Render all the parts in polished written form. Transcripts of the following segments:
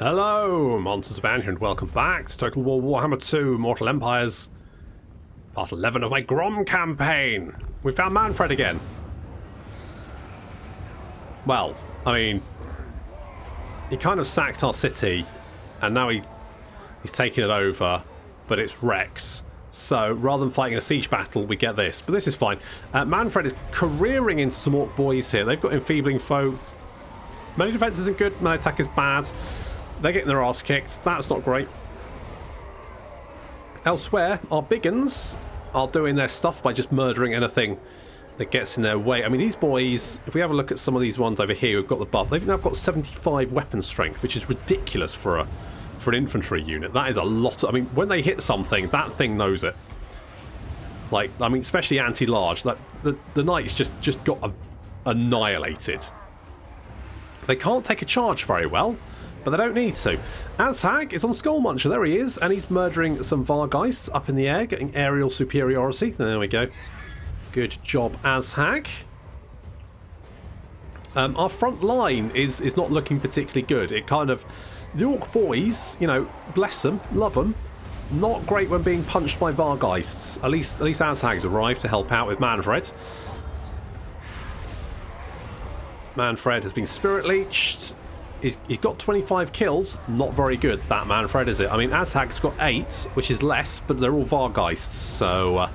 Hello, MonstersAbound here, and welcome back to Total War Warhammer 2 Mortal Empires, part 11 of my Grom campaign. We found Manfred again. Well, I mean, he kind of sacked our city, and now he's taking it over, but it's wrecks. So rather than fighting a siege battle, we get this. But this is fine. Manfred is careering into some orc boys here. They've got enfeebling foe. Melee defense isn't good. Melee attack is bad. They're getting their arse kicked. That's not great. Elsewhere, our big uns are doing their stuff by just murdering anything that gets in their way. I mean, these boys, if we have a look at some of these ones over here who've got the buff, they've now got 75 weapon strength, which is ridiculous for an infantry unit. That is a lot. I mean, when they hit something, that thing knows it. Like, I mean, especially anti-large. Like, the knights just got annihilated. They can't take a charge very well, but they don't need to. Azhag is on Skullmuncher. There he is, and he's murdering some Vargeists up in the air, getting aerial superiority. There we go. Good job, Azhag. Our front line is not looking particularly good. It kind of... The Orc boys, you know, bless them, love them. Not great when being punched by Vargeists. At least Azhag's arrived to help out with Manfred. Manfred has been spirit leeched. He's got 25 kills. Not very good, that Manfred, is it? I mean, Azhag's got 8, which is less, but they're all Vargeists, so,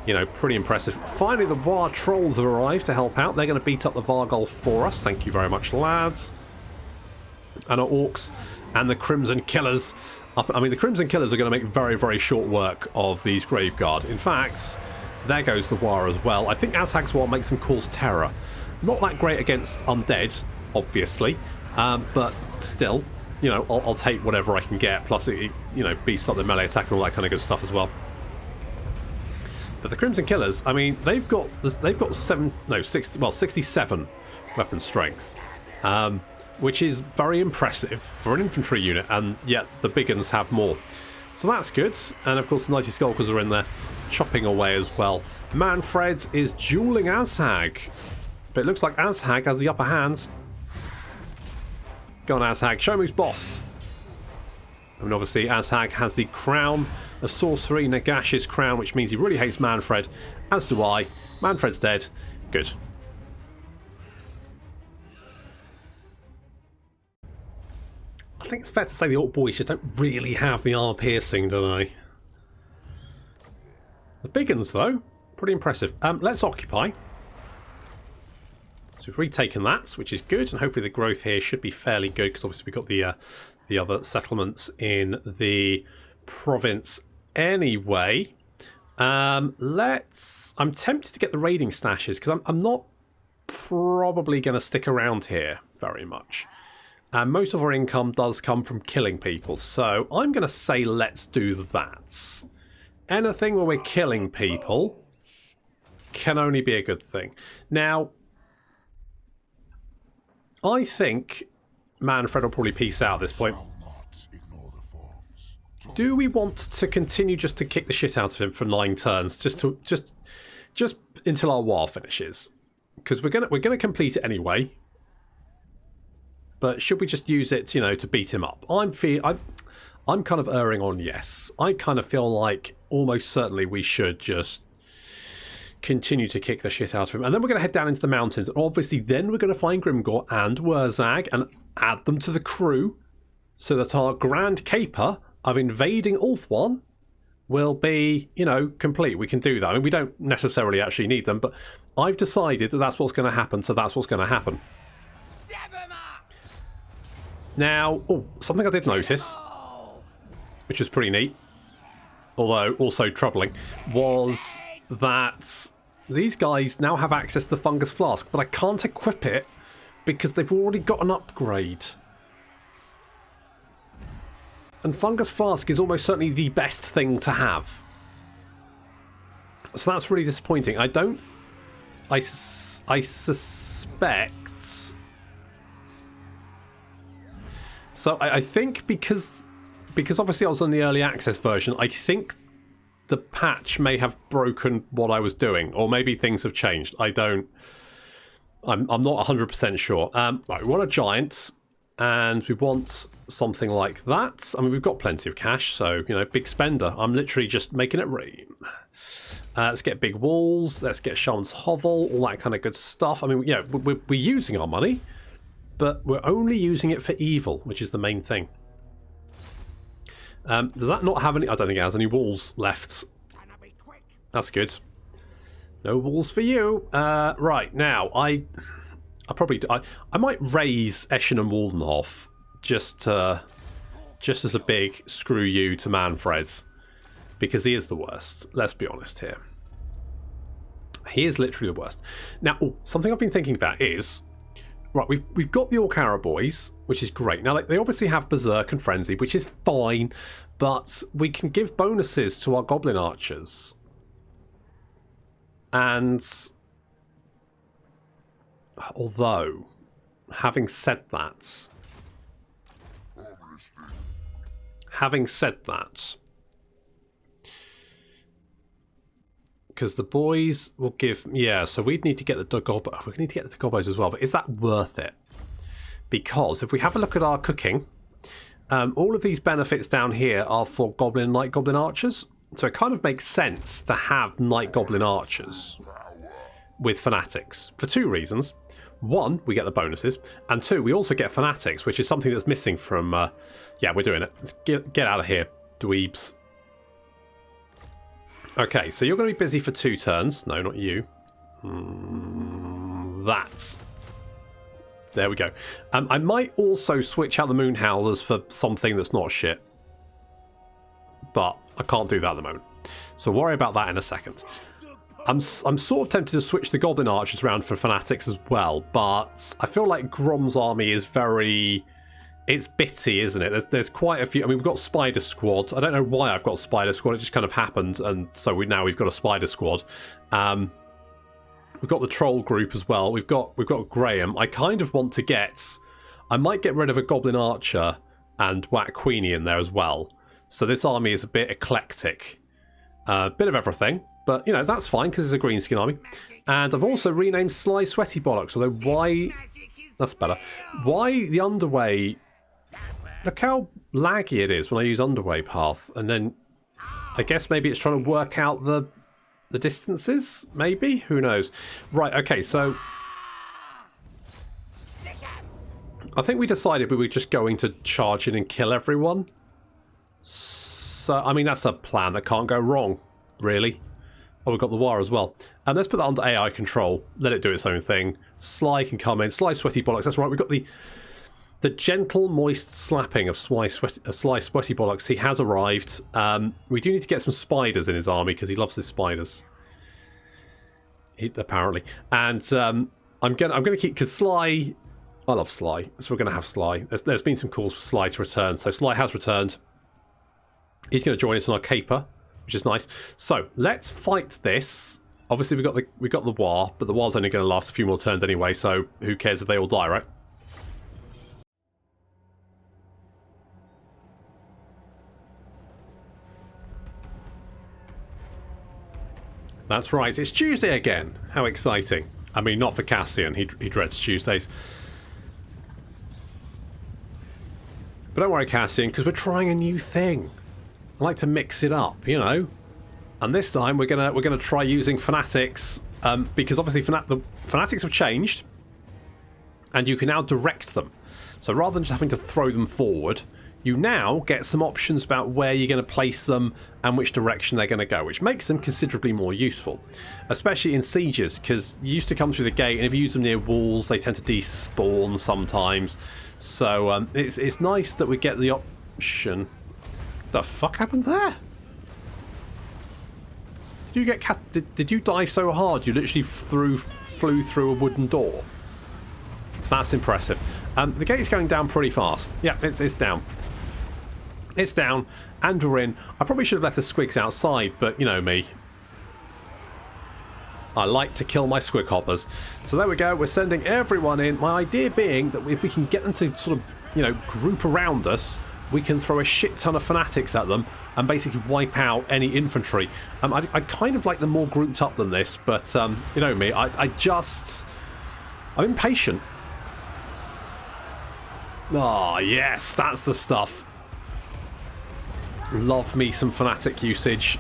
you know, pretty impressive. Finally, the War Trolls have arrived to help out. They're going to beat up the Vargol for us. Thank you very much, lads. And our Orcs and the Crimson Killers. I mean, the Crimson Killers are going to make very, very short work of these Graveguard. In fact, there goes the War as well. I think Azhag's War makes them cause terror. Not that great against undead, obviously. But still, you know, I'll take whatever I can get. Plus, it you know, beats up the melee attack and all that kind of good stuff as well. But the Crimson Killers, I mean, they've got 67 weapon strength, which is very impressive for an infantry unit, and yet the big uns have more. So that's good. And of course, the Nighty Skulkers are in there chopping away as well. Manfred is dueling Azhag, but it looks like Azhag has the upper hand. Go on, Azhag. Show him who's boss. I mean, obviously, Azhag has the crown of sorcery, Nagash's crown, which means he really hates Manfred, as do I. Manfred's dead. Good. I think it's fair to say the Orc boys just don't really have the armor piercing, do they? The big uns, though, pretty impressive. Let's occupy. So we've retaken that, which is good, and hopefully the growth here should be fairly good, because obviously we've got the other settlements in the province anyway. I'm tempted to get the raiding stashes, because I'm not probably going to stick around here very much. And most of our income does come from killing people, so I'm going to say let's do that. Anything where we're killing people can only be a good thing. Now, I think Manfred will probably peace out at this point. Do we want to continue just to kick the shit out of him for 9 turns, just until our war finishes? Because we're gonna complete it anyway. But should we just use it, you know, to beat him up? I'm kind of erring on yes. I kind of feel like almost certainly we should just continue to kick the shit out of him. And then we're going to head down into the mountains. And obviously then we're going to find Grimgor and Wurrzag and add them to the crew so that our grand caper of invading Ulthuan will be, you know, complete. We can do that. I mean, we don't necessarily actually need them, but I've decided that that's what's going to happen, so that's what's going to happen. Now, something I did notice, which was pretty neat, although also troubling, was that these guys now have access to the Fungus Flask, but I can't equip it because they've already got an upgrade. And Fungus Flask is almost certainly the best thing to have. So that's really disappointing. I suspect... So I think because obviously I was on the early access version, I think the patch may have broken what I was doing, or maybe things have changed. I'm not 100% sure. Right, we want a giant. And we want something like that. I mean, we've got plenty of cash, so, you know, big spender. I'm literally just making it rain. Let's get big walls. Let's get Shaman's Hovel, all that kind of good stuff. I mean, yeah, we're using our money, but we're only using it for evil, which is the main thing. Does that not have any... I don't think it has any walls left. That's good. No walls for you. Right, now, I might raise Eschen and Waldenhof just as a big screw you to Manfred, because he is the worst. Let's be honest here. He is literally the worst. Now, something I've been thinking about is, right, we've got the Orkara boys, which is great. Now, they obviously have Berserk and Frenzy, which is fine, but we can give bonuses to our Goblin Archers. And although, having said that, because the boys will give, yeah, so we'd need to get the Gobbos, we need to get the Gobbos as well, but is that worth it? Because if we have a look at our cooking, all of these benefits down here are for Goblin and Night Goblin Archers, so it kind of makes sense to have Night Goblin Archers with Fanatics for two reasons. One, we get the bonuses, and two, we also get Fanatics, which is something that's missing from... yeah, we're doing it. Let's get out of here, dweebs. Okay, so you're going to be busy for 2 turns. No, not you. That's... There we go. I might also switch out the Moon Howlers for something that's not shit. But I can't do that at the moment. So worry about that in a second. I'm sort of tempted to switch the Goblin Archers around for Fanatics as well, but I feel like Grom's army is very... It's bitty, isn't it? There's quite a few... I mean, we've got Spider Squad. I don't know why I've got Spider Squad. It just kind of happened, and so now we've got a Spider Squad. We've got the Troll group as well. We've got Graham. I kind of want to get... I might get rid of a Goblin Archer and whack Queenie in there as well. So this army is a bit eclectic. A bit of everything. But, you know, that's fine because it's a greenskin army. And I've also renamed Sly Sweaty Bollocks. Although, why... That's better. Why the Underway... Look how laggy it is when I use Underway Path. And then, I guess maybe it's trying to work out the distances? Maybe? Who knows? Right, okay, so... I think we decided we were just going to charge in and kill everyone. So, I mean, that's a plan that can't go wrong, really. Oh, we've got the War as well. Let's put that under AI control. Let it do its own thing. Sly can come in. Sly Sweaty Bollocks. That's right. We've got the gentle, moist slapping of Sly Sweaty Bollocks. He has arrived. We do need to get some spiders in his army because he loves his spiders. Apparently. And I'm gonna keep, because Sly... I love Sly, so we're going to have Sly. There's been some calls for Sly to return, so Sly has returned. He's going to join us on our caper, which is nice. So let's fight this. Obviously we got the War, but the War's only going to last a few more turns anyway, so who cares if they all die, right? That's right, it's Tuesday again. How exciting. I mean, not for Cassian, he dreads Tuesdays. But don't worry, Cassian, because we're trying a new thing. I like to mix it up, you know. And this time we're gonna try using Fanatics, because obviously the Fanatics have changed, and you can now direct them. So rather than just having to throw them forward, you now get some options about where you're going to place them and which direction they're going to go, which makes them considerably more useful, especially in sieges, because you used to come through the gate, and if you use them near walls, they tend to despawn sometimes. So it's nice that we get the option. The fuck happened there? Did you get did you die so hard you literally flew through a wooden door? That's impressive. The gate's going down pretty fast. Yeah, it's down. It's down, and we're in. I probably should have left the squigs outside, but you know me. I like to kill my squig hoppers. So there we go, we're sending everyone in. My idea being that if we can get them to sort of, you know, group around us, we can throw a shit ton of Fanatics at them and basically wipe out any infantry. I'd kind of like them more grouped up than this, but you know me, I'm impatient. Oh, yes, that's the stuff. Love me some Fanatic usage.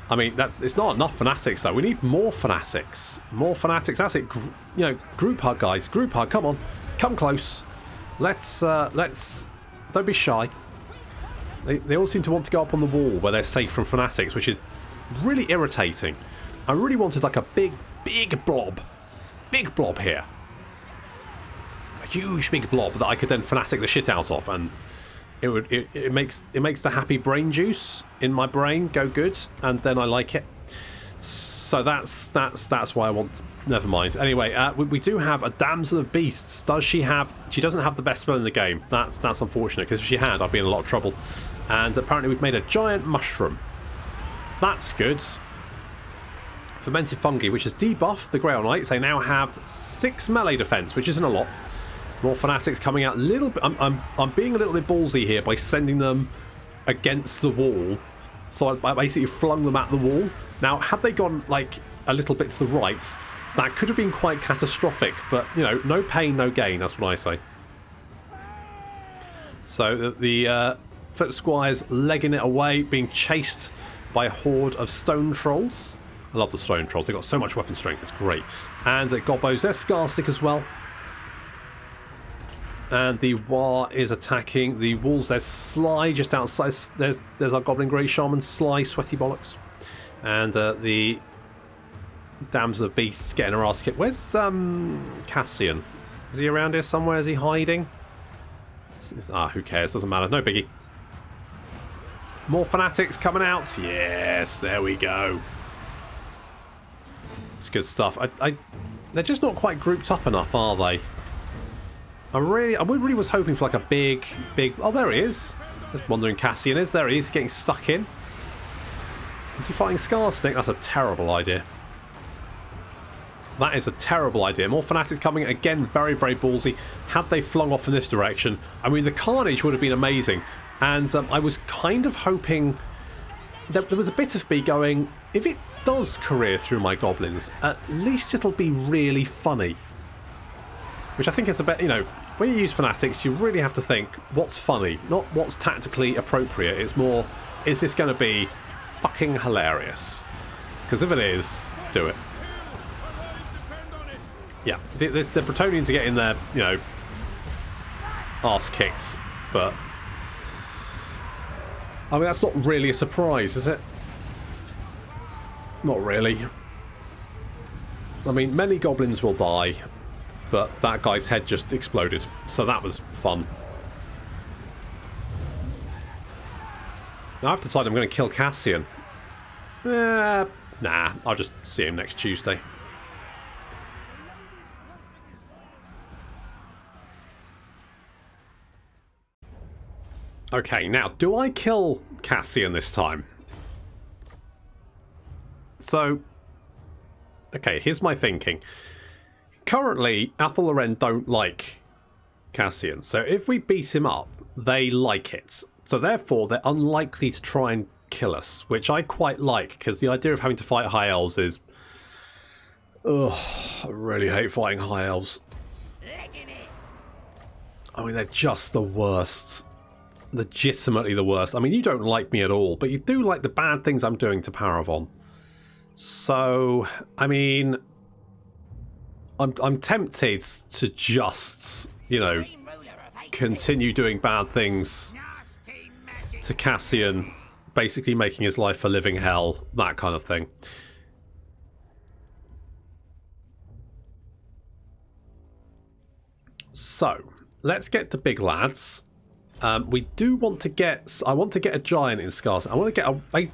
I mean, it's not enough Fanatics, though. We need more Fanatics. More Fanatics. That's it. You know, group hug, guys. Group hug. Come on. Come close. Let's... Don't be shy. They all seem to want to go up on the wall where they're safe from Fanatics, which is really irritating. I really wanted, like, a big blob. Big blob here. A huge big blob that I could then Fanatic the shit out of, and... It makes the happy brain juice in my brain go good, and then I like it. So that's why I want. Never mind. Anyway, we do have a Damsel of Beasts. Does she have? She doesn't have the best spell in the game. That's unfortunate, because if she had, I'd be in a lot of trouble. And apparently we've made a giant mushroom. That's good. Fermented fungi, which has debuffed the Grail Knights. They now have 6 melee defense, which isn't a lot. More Fanatics coming out a little bit. I'm being a little bit ballsy here by sending them against the wall. So I basically flung them at the wall. Now, had they gone like a little bit to the right, that could have been quite catastrophic. But, you know, no pain, no gain. That's what I say. So the Foot Squire's legging it away, being chased by a horde of stone trolls. I love the stone trolls. They've got so much weapon strength. It's great. And Gobbos, they're Scarstick as well. And the War is attacking the walls. There's Sly just outside. There's our Goblin Grey Shaman, Sly, sweaty bollocks. And the Damsel of Beasts getting her ass kicked. Where's Cassian? Is he around here somewhere? Is he hiding? Who cares? Doesn't matter. No biggie. More Fanatics coming out. Yes, there we go. It's good stuff. They're just not quite grouped up enough, are they? I really was hoping for like a big... Oh, there he is. Just wondering Cassian is. There he is, getting stuck in. Is he fighting Scarstick? That's a terrible idea. That is a terrible idea. More Fanatics coming in. Again, very, very ballsy. Had they flung off in this direction, I mean, the carnage would have been amazing. And I was kind of hoping... There was a bit of me going, if it does career through my goblins, at least it'll be really funny. Which I think is the best, you know, when you use Fanatics, you really have to think, what's funny? Not what's tactically appropriate. It's more, is this going to be fucking hilarious? Because if it is, do it. Yeah, the Bretonians are getting their, you know, arse kicked, but... I mean, that's not really a surprise, is it? Not really. I mean, many goblins will die, but that guy's head just exploded, so that was fun. Now I've decided I'm going to kill Cassian. Nah, I'll just see him next Tuesday. Okay, now, do I kill Cassian this time? So, okay, here's my thinking. Currently, Athelaren don't like Cassian, so if we beat him up, they like it. So therefore, they're unlikely to try and kill us, which I quite like, because the idea of having to fight High Elves is... Ugh, I really hate fighting High Elves. I mean, they're just the worst. Legitimately the worst. I mean, you don't like me at all, but you do like the bad things I'm doing to Paravon. So, I mean... I'm tempted to just, you know, continue doing bad things to Cassian, basically making his life a living hell, that kind of thing. So, let's get to big lads. We do want to get... I want to get a giant in Scars. I want to get a...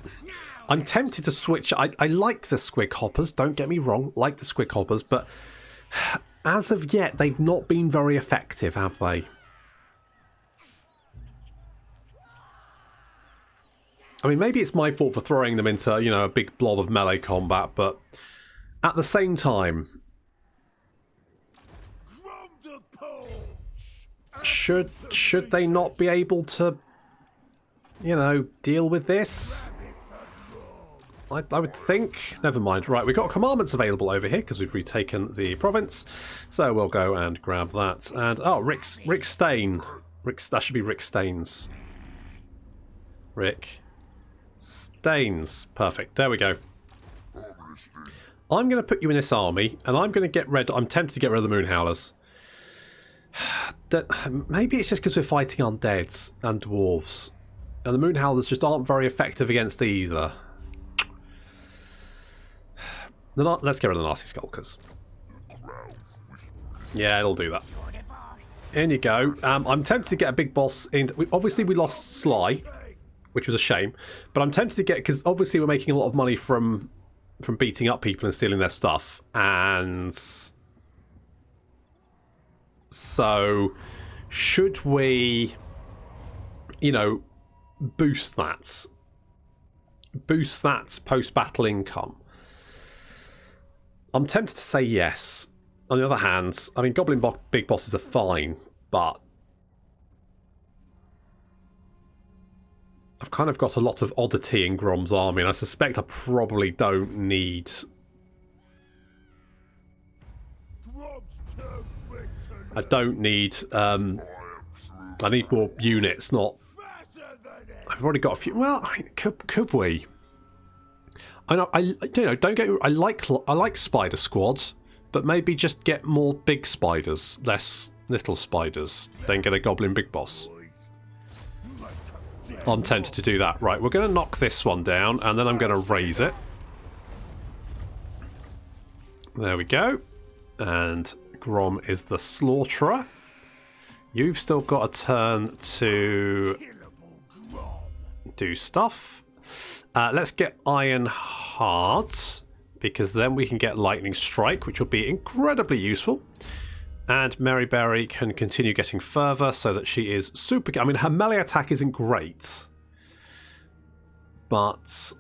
I'm tempted to switch... I like the Squig Hoppers, don't get me wrong, like the Squig Hoppers, but... As of yet, they've not been very effective, have they? I mean, maybe it's my fault for throwing them into, you know, a big blob of melee combat, but at the same time, Grom the Paunch. should they not be able to, you know, deal with this? I would think. Never mind. Right, we've got commandments available over here because we've retaken the province. So we'll go and grab that. And, oh, Rick Stain. That should be Rick Staines. Rick Staines. Perfect. There we go. I'm going to put you in this army, and I'm going to get rid... I'm tempted to get rid of the Moonhowlers. Maybe it's just because we're fighting undeads and dwarves. And the Moonhowlers just aren't very effective against either. Let's get rid of the Nasty Skulkers. Yeah, it'll do that. In you go. I'm tempted to get a big boss in. Obviously, we lost Sly, which was a shame. But I'm tempted to get... Because obviously we're making a lot of money from beating up people and stealing their stuff. And... So, should we, you know, boost that post-battle income? I'm tempted to say yes. On the other hand, I mean, Goblin big bosses are fine, but I've kind of got a lot of oddity in Grom's army, and I suspect I probably don't need... I don't need... I need more units, not... I've already got a few... Well, could we? I know, don't get... I like spider squads, but maybe just get more big spiders, less little spiders, then get a goblin big boss. I'm tempted to do that. Right, we're going to knock this one down, and then I'm going to raise it. There we go. And Grom is the slaughterer. You've still got a turn to do stuff. Let's get Iron Hearts, because then we can get Lightning Strike, which will be incredibly useful. And Mary Berry can continue getting further so that she is super... I mean, her melee attack isn't great, but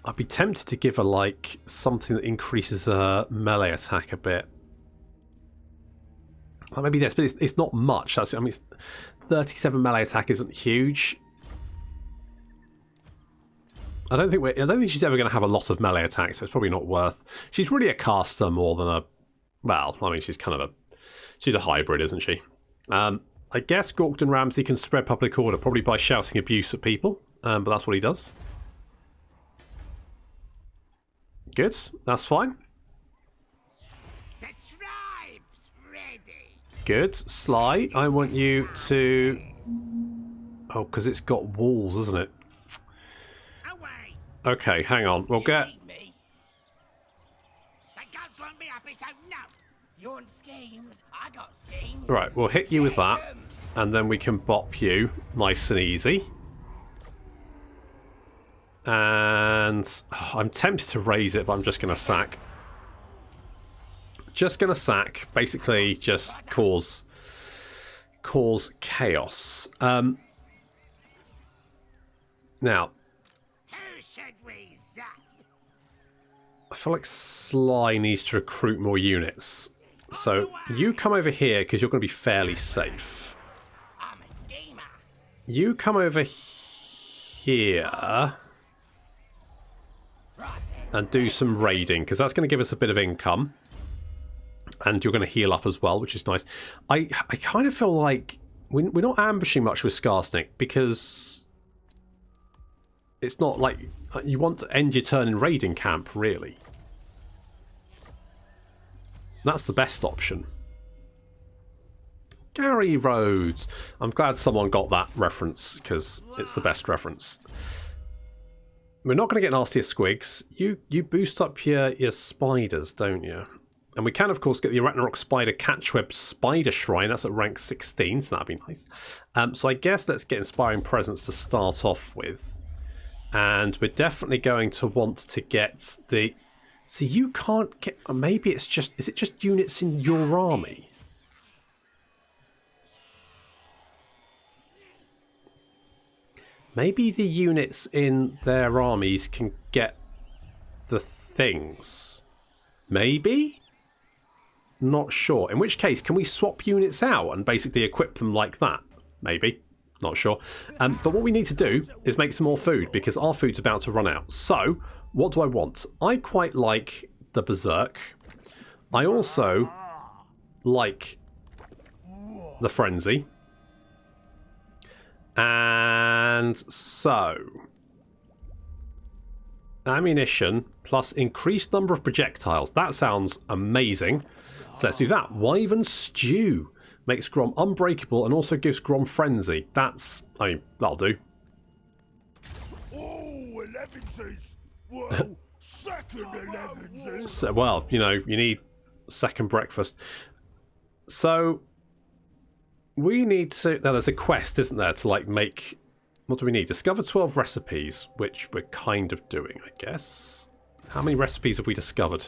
I'd be tempted to give her, like, something that increases her melee attack a bit. Well, maybe this, but it's not much. I mean, 37 melee attack isn't huge. I don't think she's ever going to have a lot of melee attacks, so it's probably not worth. She's really a caster more than a... Well, I mean, she's kind of a... She's a hybrid, isn't she? I guess Gorkton Ramsay can spread public order, probably by shouting abuse at people, but that's what he does. Good, that's fine. The tribe's ready. Good. Sly, I want you to... Oh, because it's got walls, isn't it? Away. Okay, hang on. We'll get... You want schemes? I got schemes. Right, we'll hit you with that, and then we can bop you nice and easy. And I'm tempted to raise it, but I'm just going to sack. Just going to sack. Basically, just cause chaos. Now, Who should we zap? I feel like Sly needs to recruit more units. So you come over here because you're going to be fairly safe. I'm a schemer. You come over here and do some raiding, because that's going to give us a bit of income. And you're going to heal up as well, which is nice. I kind of feel like we're not ambushing much with Skarsnik, because it's not like you want to end your turn in raiding camp, really. That's the best option. Gary Rhodes. I'm glad someone got that reference, because it's the best reference. We're not going to get nastier squigs. You boost up your spiders, don't you? And we can, of course, get the Arachnarok Spider Catchweb Spider Shrine. That's at rank 16, so that'd be nice. So I guess let's get Inspiring Presence to start off with. And we're definitely going to want to get the... See, you can't get... Maybe it's just... Is it just units in your army? Maybe the units in their armies can get the things. Maybe? Not sure. In which case, can we swap units out and basically equip them like that? Maybe. not sure. But what we need to do is make some more food because our food's about to run out. So, what do I want? I quite like the Berserk. I also like the Frenzy. And so, ammunition plus increased number of projectiles. That sounds amazing. So let's do that. Wyvern Stew makes Grom unbreakable and also gives Grom Frenzy. That's, I mean, that'll do. Oh, 11s. Well, second 11s. So, well, you know, you need second breakfast. So we need to... Now, there's a quest, isn't there, to, like, make... What do we need? Discover 12 recipes, which we're kind of doing, I guess. How many recipes have we discovered?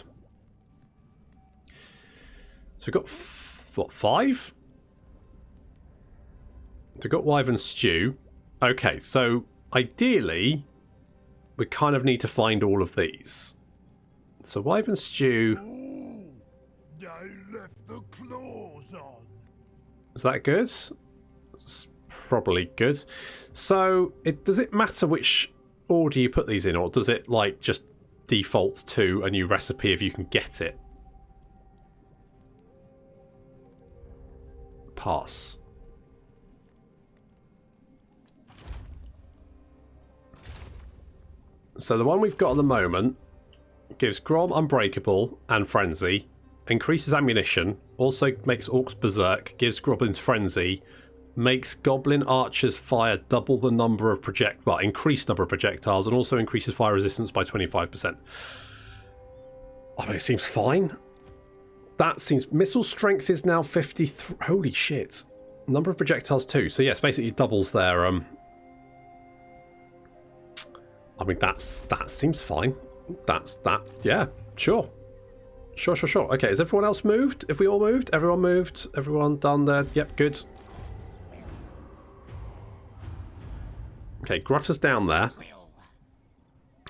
So we've got, what, 5? We've got Wyvern Stew. Okay, so ideally, we kind of need to find all of these. So Wyvern Stew... Ooh, they left the claws on. Is that good? It's probably good. So, does it matter which order you put these in, or does it, like, just default to a new recipe if you can get it? Pass. So the one we've got at the moment gives Grom Unbreakable and Frenzy, increases ammunition, also makes Orcs Berserk, gives Gubbinz Frenzy, makes Goblin Archers fire double the number of increased number of projectiles, and also increases fire resistance by 25%. I mean, it seems fine. That seems... Missile strength is now 53... Holy shit. Number of projectiles too. So yes, basically doubles their... I mean, that seems fine. Yeah, sure. Sure. Okay, is everyone else moved? If we all moved? Everyone moved? Everyone done there? Yep, good. Okay, Grutter's down there.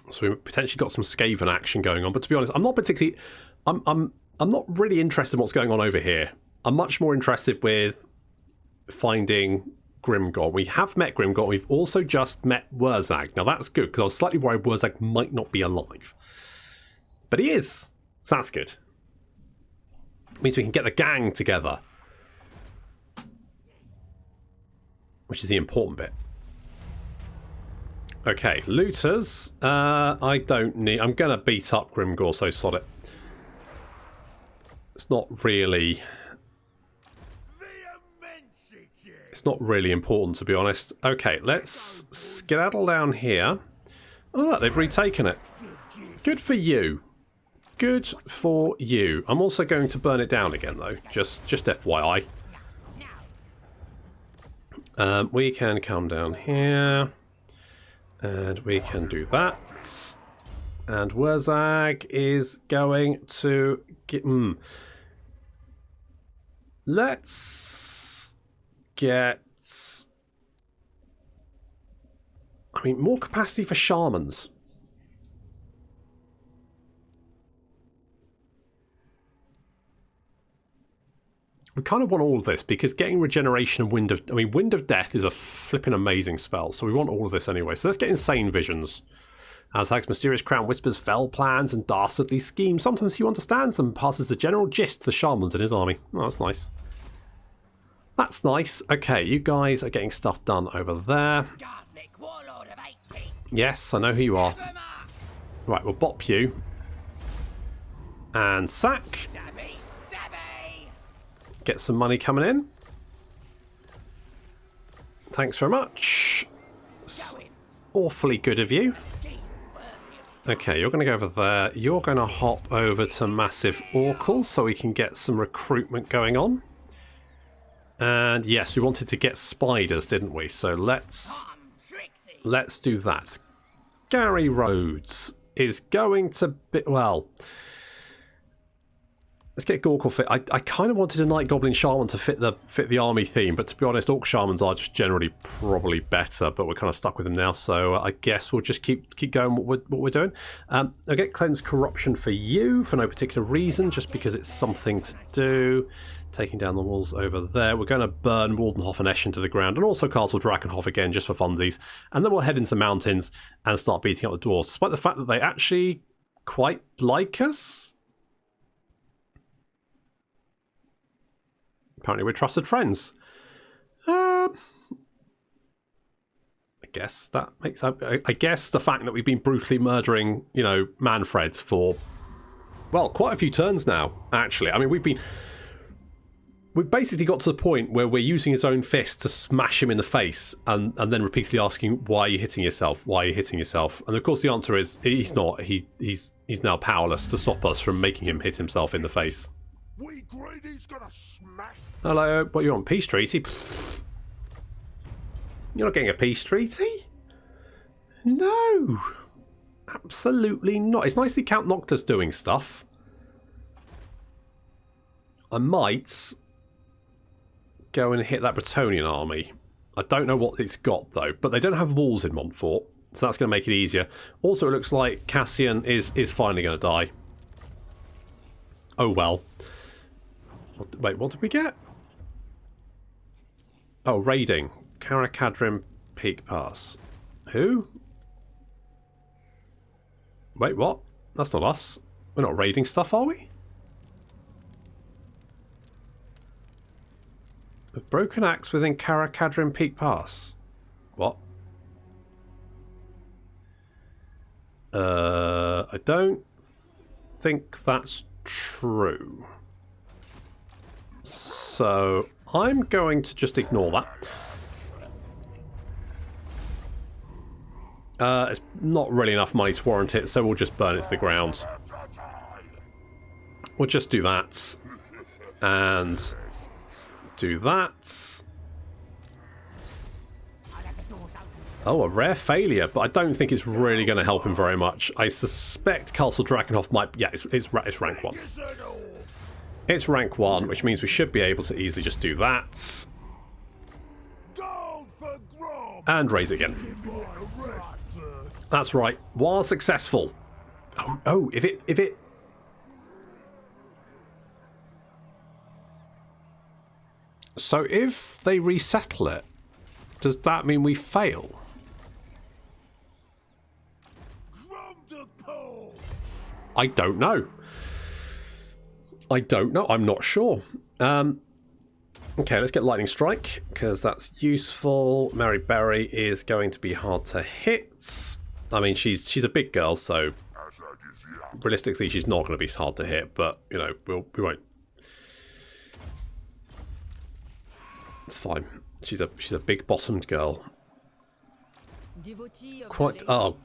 So we potentially got some Skaven action going on. But to be honest, I'm not particularly... I'm not really interested in what's going on over here. I'm much more interested with finding Grimgor. We have met Grimgor. We've also just met Wurrzag. Now that's good, because I was slightly worried Wurrzag might not be alive. But he is. So that's good. Means we can get the gang together. Which is the important bit. Okay, looters. I don't need... I'm going to beat up Grimgor, so sod it. It's not really... It's not really important, to be honest. Okay, let's skedaddle down here. Oh, look, they've retaken it. Good for you. Good for you. I'm also going to burn it down again, though. Just FYI. We can come down here. And we can do that. And Wurrzag is going to get... Let's get... I mean, more capacity for shamans. We kind of want all of this, because getting regeneration and Wind of Death is a flipping amazing spell, so we want all of this anyway. So let's get Insane Visions. Azhag's mysterious crown whispers fell plans and dastardly schemes. Sometimes he understands them, passes the general gist to the shamans in his army. Oh, that's nice. That's nice. Okay, you guys are getting stuff done over there. Yes, I know who you are. Right, we'll bop you. And sack. Get some money coming in. Thanks very much. It's awfully good of you. Okay, you're going to go over there. You're going to hop over to Massive Orcal so we can get some recruitment going on. And yes, we wanted to get spiders, didn't we? So let's do that. Gary Rhodes is going to be... Well... Let's get Gorkle fit. I kind of wanted a Night Goblin Shaman to fit the army theme, but to be honest, Orc Shamans are just generally probably better, but we're kind of stuck with them now, so I guess we'll just keep going what we're doing. I'll get Cleanse Corruption for you for no particular reason, just because it's something to do. Taking down the walls over there. We're going to burn Waldenhof and Eschen to the ground, and also Castle Drakenhof again, just for funsies. And then we'll head into the mountains and start beating up the dwarves, despite the fact that they actually quite like us. Apparently we're trusted friends. I guess that makes up. I guess the fact that we've been brutally murdering, you know, Mannfred for, well, quite a few turns now, actually. I mean, we've basically got to the point where we're using his own fist to smash him in the face and then repeatedly asking, why are you hitting yourself? Why are you hitting yourself? And of course the answer is, he's not. He's now powerless to stop us from making him hit himself in the face. We greedies gonna smash. Hello, what you want, peace treaty? Pfft. You're not getting a peace treaty? No. Absolutely not. It's nice that Count Nocta's doing stuff. I might go and hit that Bretonnian army. I don't know what it's got though, but they don't have walls in Montfort, so that's going to make it easier. Also, it looks like Cassian is finally going to die. Oh well. Wait, what did we get? Oh, raiding. Karakadrim Peak Pass. Who? Wait, what? That's not us. We're not raiding stuff, are we? A broken axe within Karakadrim Peak Pass. What? I don't think that's true. So I'm going to just ignore that. It's not really enough money to warrant it, so we'll just burn it to the ground. We'll just do that. And do that. Oh, a rare failure, but I don't think it's really going to help him very much. I suspect Castle Drakenhof might... Yeah, it's rank 1. It's rank 1, which means we should be able to easily just do that. And raise it again. That's right. While successful. Oh, if it... So if they resettle it, does that mean we fail? Grom the Paunch. I don't know. I'm not sure. Okay, let's get Lightning Strike, because that's useful. Mary Berry is going to be hard to hit. I mean, she's a big girl, so realistically she's not going to be hard to hit, but, you know, we won't. It's fine. She's a big-bottomed girl. Quite... Oh,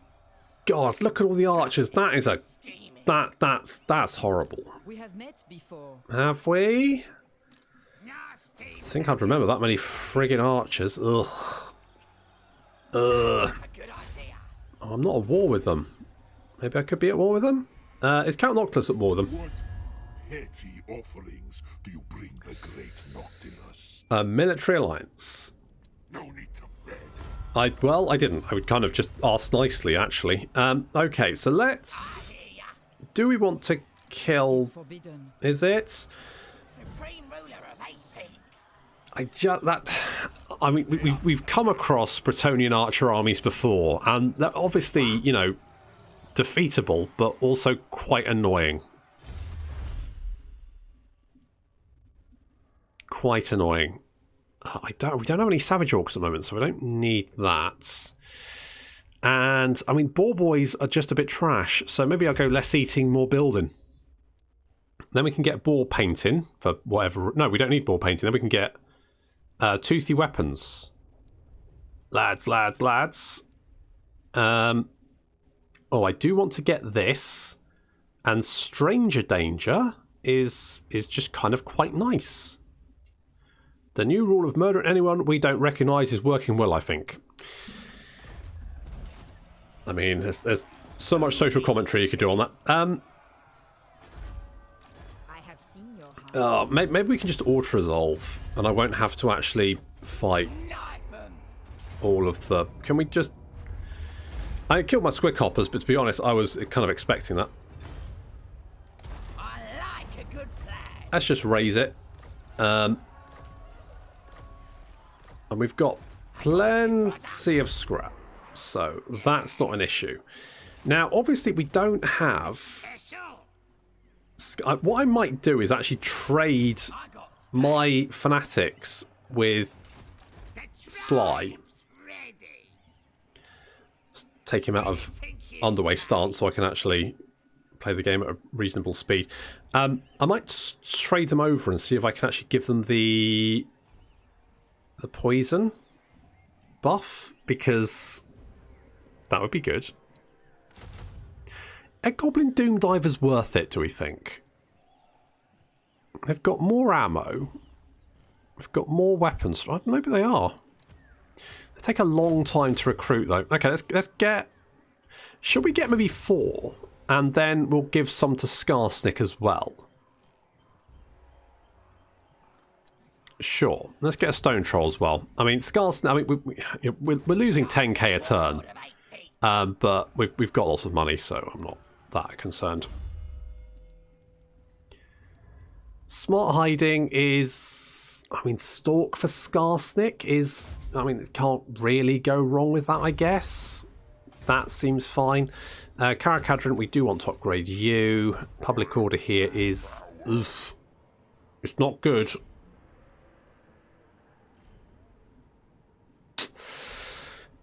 God, look at all the archers. That is a... That's horrible. We have met before. Have we? Nasty. I think I'd remember that many friggin' archers. Ugh. A good idea. Oh, I'm not at war with them. Maybe I could be at war with them? Is Count Noctis at war with them? What petty offerings do you bring the great Noctilus? A military alliance. No need to beg. I didn't. I would kind of just ask nicely, actually. Okay, so let's... Do we want to kill... Forbidden. Is it? Supreme ruler of 8 peaks. I mean, we've come across Bretonnian archer armies before, and they're obviously, you know, defeatable, but also quite annoying. Quite annoying. We don't have any Savage Orcs at the moment, so we don't need that. And, I mean, Boar Boys are just a bit trash, so maybe I'll go less eating, more building. Then we can get Boar Painting for whatever... No, we don't need Boar Painting. Then we can get Toothy Weapons. Lads. Oh, I do want to get this. And Stranger Danger is just kind of quite nice. The new rule of murder anyone we don't recognise is working well, I think. I mean, there's so much social commentary you could do on that. have seen your heart. Maybe we can just auto-resolve, and I won't have to actually fight all of the... Can we just... I killed my squid hoppers, but to be honest, I was kind of expecting that. I like a good plan. Let's just raise it. And we've got plenty of scrap, so that's not an issue. Now, obviously, we don't have... What I might do is actually trade my fanatics with Sly. Take him out of underway stance so I can actually play the game at a reasonable speed. I might trade them over and see if I can actually give them the poison buff, because that would be good. Are Goblin Doom Divers worth it, do we think? They've got more ammo. They've got more weapons. Maybe they are. They take a long time to recruit, though. Okay, let's get... Should we get maybe 4? And then we'll give some to Skarsnik as well. Sure. Let's get a Stone Troll as well. I mean, Skarsnik... I mean, we're losing 10k a turn. But we've got lots of money, so I'm not that concerned. Smart hiding is... I mean, Stalk for Skarsnik is... I mean, it can't really go wrong with that, I guess. That seems fine. Karakadran, we do want to upgrade you. Public order here is... Oof. It's not good.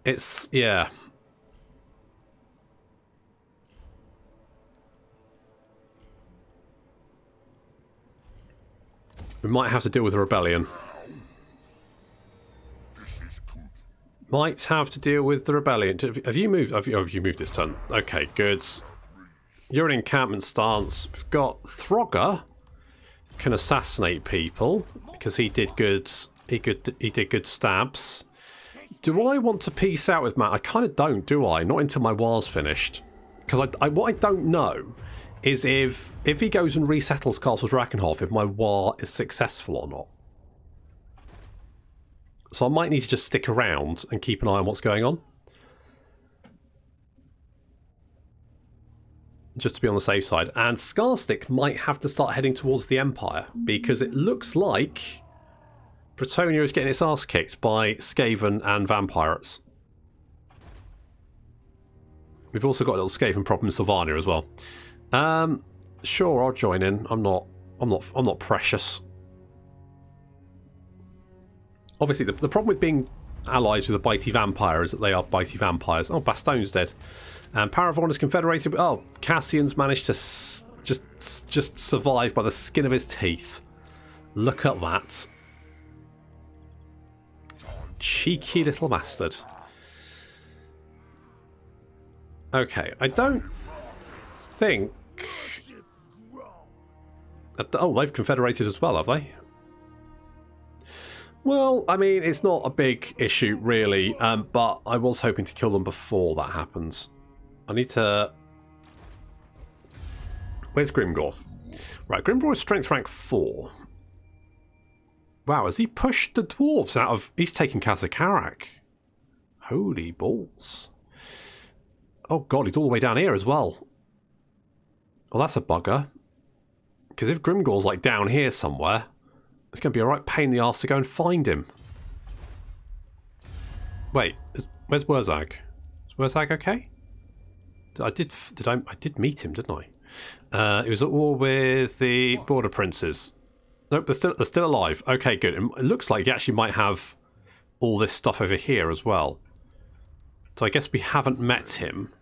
It's... yeah. We might have to deal with a rebellion. Might have to deal with the rebellion. Have you moved? Have you moved this turn? Okay, good. You're in encampment stance. We've got Throgger can assassinate people because he did good. He did good stabs. Do I want to peace out with Matt? I kind of don't, do I? Not until my war's finished. Because what I don't know is if he goes and resettles Castle Drakenhof, if my war is successful or not. So I might need to just stick around and keep an eye on what's going on. Just to be on the safe side. And Skarsnik might have to start heading towards the Empire, because it looks like Bretonnia is getting its ass kicked by Skaven and vampires. We've also got a little Skaven problem in Sylvania as well. Sure, I'll join in. I'm not precious. Obviously, the problem with being allies with a bitey vampire is that they are bitey vampires. Oh, Baston's dead. And Paravon is confederated. Oh, Cassian's managed to just survive by the skin of his teeth. Look at that. Cheeky little bastard. Okay, I don't think... Oh, they've confederated as well, have they? Well, I mean, it's not a big issue, really, but I was hoping to kill them before that happens. I need to... Where's Grimgor? Right, Grimgor is strength rank 4. Wow, has he pushed the dwarves out of... He's taking Kazakarak. Holy balls. Oh god, he's all the way down here as well. Well, that's a bugger. Because if Grimgor's like down here somewhere, it's going to be a right pain in the arse to go and find him. Wait, where's Wurrzag? Is Wurrzag okay? I did meet him, didn't I? He was at war with the Border Princes. Nope, they're still alive. Okay, good. It looks like he actually might have all this stuff over here as well. So I guess we haven't met him.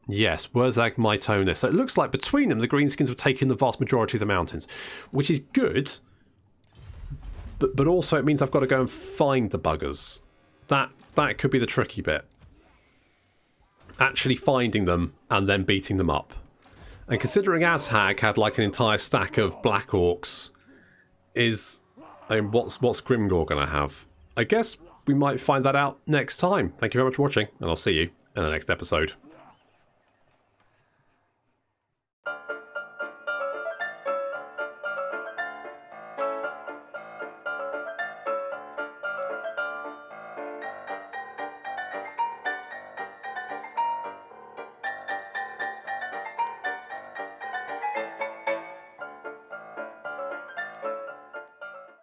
Yes, Wurrzag might own this. So it looks like between them, the Greenskins have taken the vast majority of the mountains, which is good. But also it means I've got to go and find the buggers. That could be the tricky bit. Actually finding them and then beating them up. And considering Azhag had like an entire stack of Black Orcs, I mean, what's Grimgor going to have? I guess we might find that out next time. Thank you very much for watching, and I'll see you in the next episode.